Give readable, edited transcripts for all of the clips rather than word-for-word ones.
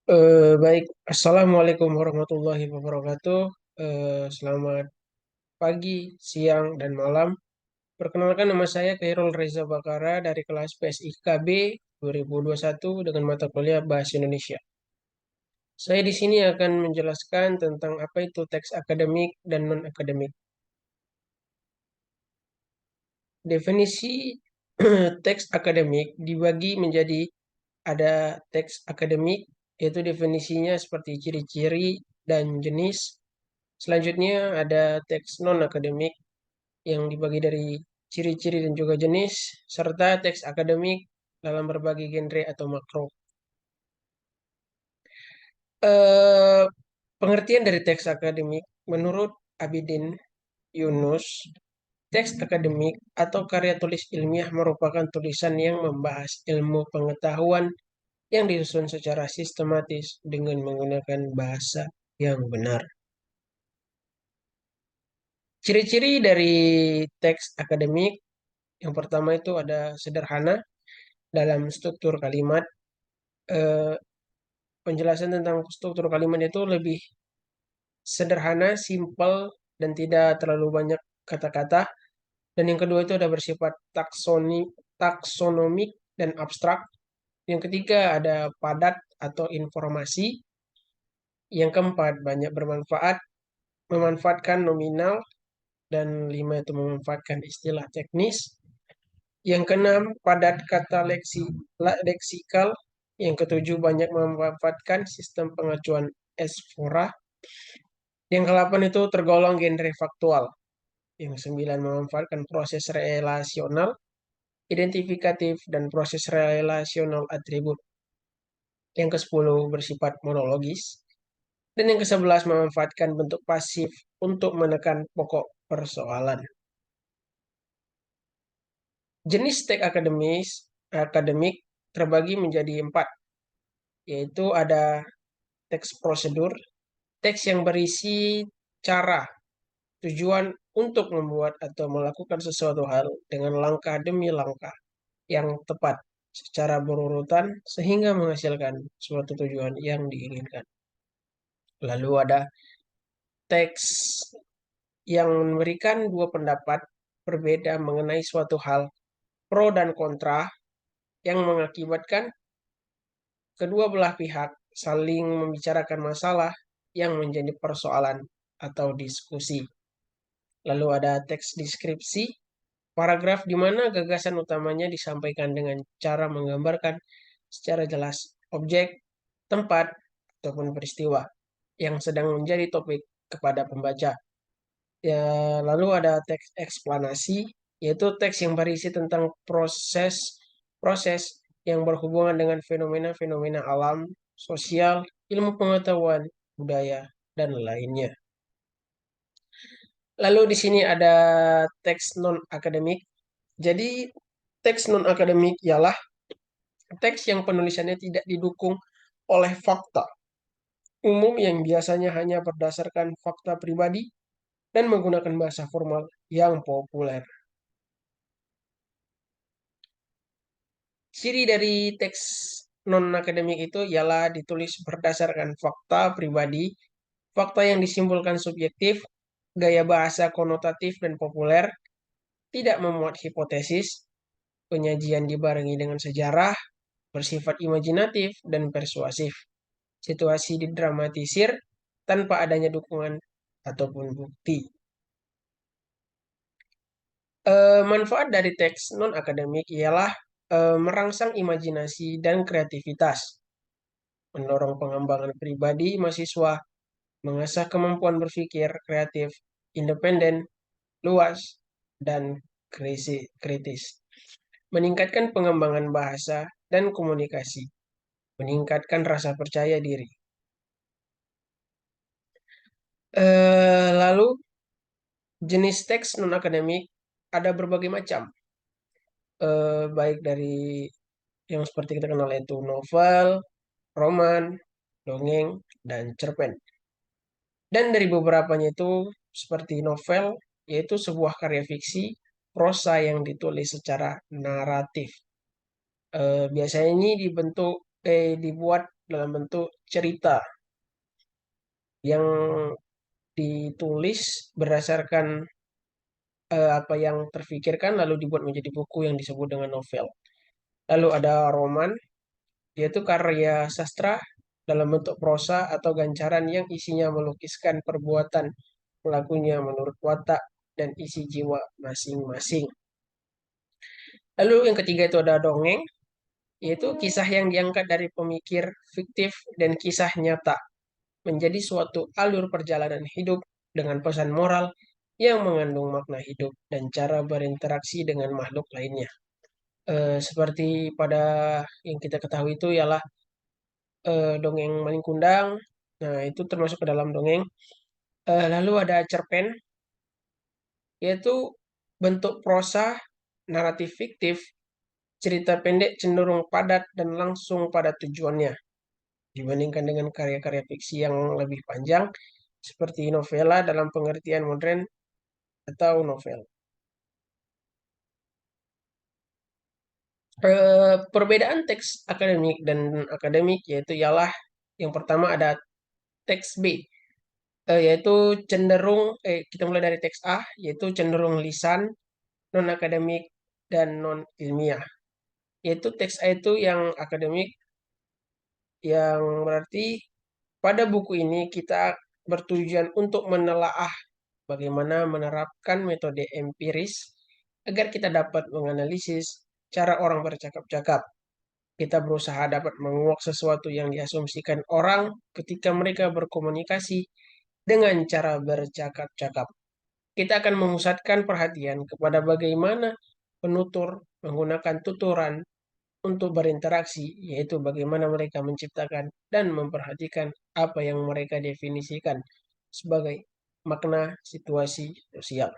Baik, Assalamualaikum warahmatullahi wabarakatuh. Selamat pagi, siang, dan malam. Perkenalkan nama saya Khairul Reza Bakara dari kelas PSIKB 2021 dengan mata kuliah Bahasa Indonesia. Saya di sini akan menjelaskan tentang apa itu teks akademik dan non-akademik. Definisi teks akademik dibagi menjadi ada teks akademik, yaitu definisinya seperti ciri-ciri dan jenis. Selanjutnya ada teks non-akademik yang dibagi dari ciri-ciri dan juga jenis, serta teks akademik dalam berbagai genre atau makro. Eh, Pengertian dari teks akademik menurut Abidin Yunus, teks akademik atau karya tulis ilmiah merupakan tulisan yang membahas ilmu pengetahuan yang disusun secara sistematis dengan menggunakan bahasa yang benar. Ciri-ciri dari teks akademik yang pertama itu ada sederhana dalam struktur kalimat. Eh, Penjelasan tentang struktur kalimat itu lebih sederhana, simpel, dan tidak terlalu banyak kata-kata. Dan yang kedua itu ada bersifat taksonomik dan abstrak. Yang ketiga ada padat atau informasi. Yang keempat banyak bermanfaat, memanfaatkan nominal. Dan lima itu memanfaatkan istilah teknis. Yang keenam, padat kata leksikal. Yang ketujuh, banyak memanfaatkan sistem pengacuan esfora. Yang kedelapan itu tergolong genre faktual. Yang sembilan, memanfaatkan proses relasional, identifikatif, dan proses relasional atribut. Yang kesepuluh, bersifat monologis. Dan yang kesebelas, memanfaatkan bentuk pasif untuk menekan pokok persoalan. Jenis teks akademik terbagi menjadi empat, yaitu ada teks prosedur, teks yang berisi cara, tujuan untuk membuat atau melakukan sesuatu hal dengan langkah demi langkah yang tepat secara berurutan sehingga menghasilkan suatu tujuan yang diinginkan. Lalu ada teks yang memberikan dua pendapat berbeda mengenai suatu hal, pro dan kontra, yang mengakibatkan kedua belah pihak saling membicarakan masalah yang menjadi persoalan atau diskusi. Lalu ada teks deskripsi, paragraf di mana gagasan utamanya disampaikan dengan cara menggambarkan secara jelas objek, tempat, ataupun peristiwa yang sedang menjadi topik kepada pembaca. Ya, lalu ada teks eksplanasi, yaitu teks yang berisi tentang proses yang berhubungan dengan fenomena-fenomena alam, sosial, ilmu pengetahuan, budaya, dan lainnya. Lalu di sini ada teks non-akademik. Jadi, teks non-akademik ialah teks yang penulisannya tidak didukung oleh fakta umum yang biasanya hanya berdasarkan fakta pribadi dan menggunakan bahasa formal yang populer. Ciri dari teks non-akademik itu ialah ditulis berdasarkan fakta pribadi, fakta yang disimpulkan subjektif, gaya bahasa konotatif dan populer, tidak memuat hipotesis, penyajian dibarengi dengan sejarah, bersifat imajinatif dan persuasif. Situasi didramatisir tanpa adanya dukungan ataupun bukti. Manfaat dari teks non-akademik ialah merangsang imajinasi dan kreativitas, mendorong pengembangan pribadi mahasiswa, mengasah kemampuan berpikir kreatif, independen, luas, dan kritis, meningkatkan pengembangan bahasa dan komunikasi, meningkatkan rasa percaya diri. Lalu jenis teks non-akademik ada berbagai macam, baik dari yang seperti kita kenal yaitu novel, roman, dongeng, dan cerpen. Dan dari beberapanya itu seperti novel, yaitu sebuah karya fiksi, prosa yang ditulis secara naratif. Biasanya ini dibuat dalam bentuk cerita yang ditulis berdasarkan apa yang terfikirkan lalu dibuat menjadi buku yang disebut dengan novel. Lalu ada roman, yaitu karya sastra dalam bentuk prosa atau gancaran yang isinya melukiskan perbuatan pelakunya menurut watak dan isi jiwa masing-masing. Lalu yang ketiga itu ada dongeng, yaitu kisah yang diangkat dari pemikir fiktif dan kisah nyata menjadi suatu alur perjalanan hidup dengan pesan moral yang mengandung makna hidup dan cara berinteraksi dengan makhluk lainnya. Seperti pada yang kita ketahui itu ialah dongeng Malin Kundang. Nah, itu termasuk ke dalam dongeng. Lalu ada cerpen, yaitu bentuk prosa naratif fiktif. Cerita pendek cenderung padat dan langsung pada tujuannya dibandingkan dengan karya-karya fiksi yang lebih panjang seperti novela dalam pengertian modern atau novel. Perbedaan teks akademik dan akademik yaitu ialah yang pertama ada teks B, yaitu cenderung kita mulai dari teks A, yaitu cenderung lisan, non akademik dan non ilmiah. Yaitu teks A itu yang akademik, yang berarti pada buku ini kita bertujuan untuk menelaah bagaimana menerapkan metode empiris agar kita dapat menganalisis cara orang bercakap-cakap. Kita berusaha dapat menguak sesuatu yang diasumsikan orang ketika mereka berkomunikasi dengan cara bercakap-cakap. Kita akan memusatkan perhatian kepada bagaimana penutur menggunakan tuturan untuk berinteraksi, yaitu bagaimana mereka menciptakan dan memperhatikan apa yang mereka definisikan sebagai makna situasi sosial.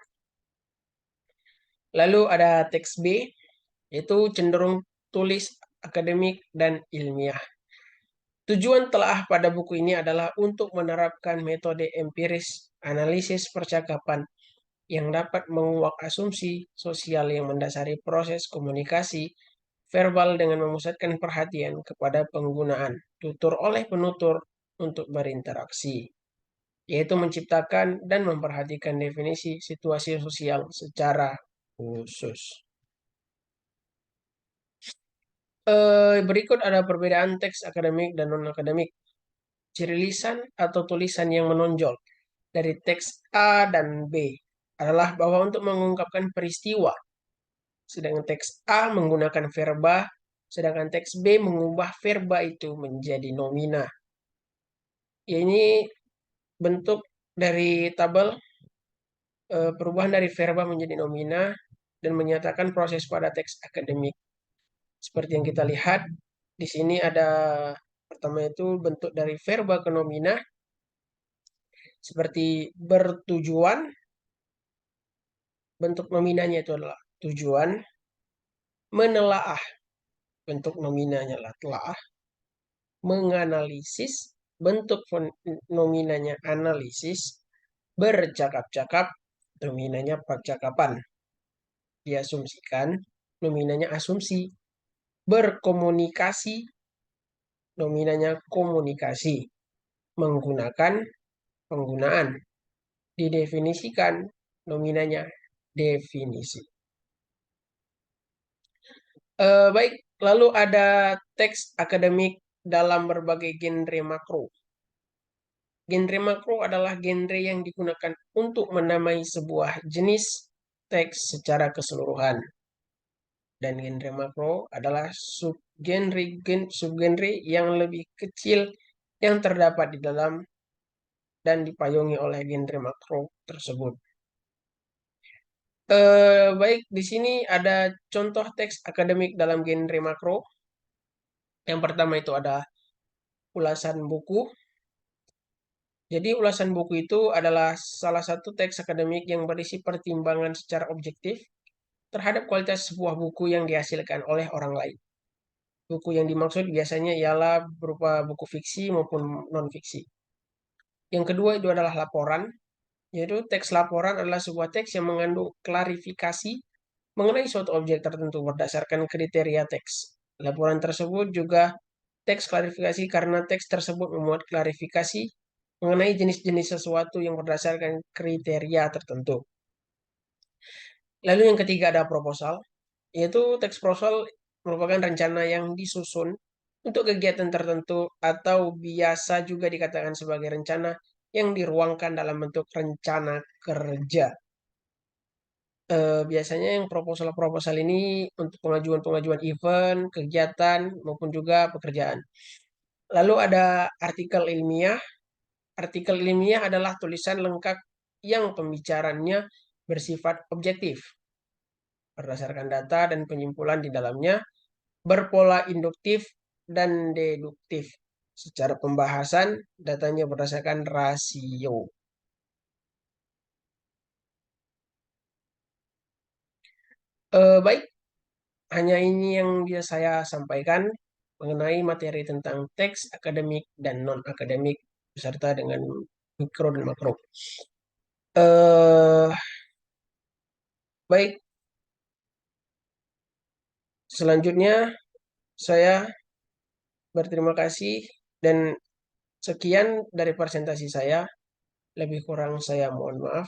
Lalu ada teks B, yaitu cenderung tulis akademik dan ilmiah. Tujuan telaah pada buku ini adalah untuk menerapkan metode empiris analisis percakapan yang dapat menguak asumsi sosial yang mendasari proses komunikasi verbal dengan memusatkan perhatian kepada penggunaan tutur oleh penutur untuk berinteraksi, yaitu menciptakan dan memperhatikan definisi situasi sosial secara khusus. Berikut ada perbedaan teks akademik dan non-akademik. Ciri lisan atau tulisan yang menonjol dari teks A dan B adalah bahwa untuk mengungkapkan peristiwa, sedangkan teks A menggunakan verba, sedangkan teks B mengubah verba itu menjadi nomina. Ya, ini bentuk dari tabel perubahan dari verba menjadi nomina dan menyatakan proses pada teks akademik. Seperti yang kita lihat, di sini ada pertama itu bentuk dari verba ke nomina, seperti bertujuan, bentuk nominanya itu adalah tujuan, menelaah, bentuk nominanya adalah telaah, menganalisis, bentuk nominanya analisis, bercakap-cakap, nominanya percakapan, diasumsikan, nominanya asumsi, berkomunikasi, nominanya komunikasi, menggunakan, penggunaan, didefinisikan, nominanya definisi. Baik, lalu ada teks akademik dalam berbagai genre makro. Genre makro adalah genre yang digunakan untuk menamai sebuah jenis teks secara keseluruhan. Dan genre makro adalah subgenre yang lebih kecil yang terdapat di dalam dan dipayungi oleh genre makro tersebut. Baik, di sini ada contoh teks akademik dalam genre makro. Yang pertama itu ada ulasan buku. Jadi ulasan buku itu adalah salah satu teks akademik yang berisi pertimbangan secara objektif terhadap kualitas sebuah buku yang dihasilkan oleh orang lain. Buku yang dimaksud biasanya ialah berupa buku fiksi maupun non-fiksi. Yang kedua itu adalah laporan, yaitu teks laporan adalah sebuah teks yang mengandung klarifikasi mengenai suatu objek tertentu berdasarkan kriteria teks. Laporan tersebut juga teks klarifikasi karena teks tersebut memuat klarifikasi mengenai jenis-jenis sesuatu yang berdasarkan kriteria tertentu. Lalu yang ketiga ada proposal, yaitu teks proposal merupakan rencana yang disusun untuk kegiatan tertentu atau biasa juga dikatakan sebagai rencana yang diruangkan dalam bentuk rencana kerja. Biasanya yang proposal-proposal ini untuk pengajuan-pengajuan event, kegiatan, maupun juga pekerjaan. Lalu ada artikel ilmiah. Artikel ilmiah adalah tulisan lengkap yang pembicaranya bersifat objektif, berdasarkan data dan penyimpulan di dalamnya, berpola induktif dan deduktif. Secara pembahasan, datanya berdasarkan rasio. Baik, hanya ini yang bisa saya sampaikan mengenai materi tentang teks akademik dan non-akademik beserta dengan mikro dan makro. Eh, baik, selanjutnya saya berterima kasih dan sekian dari presentasi saya. Lebih kurang saya mohon maaf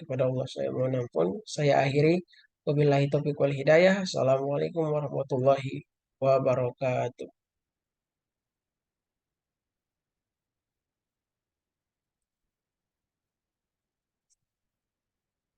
kepada Allah. Saya mohon ampun. Saya akhiri. Wabillahi taufiq wal hidayah. Assalamualaikum warahmatullahi wabarakatuh.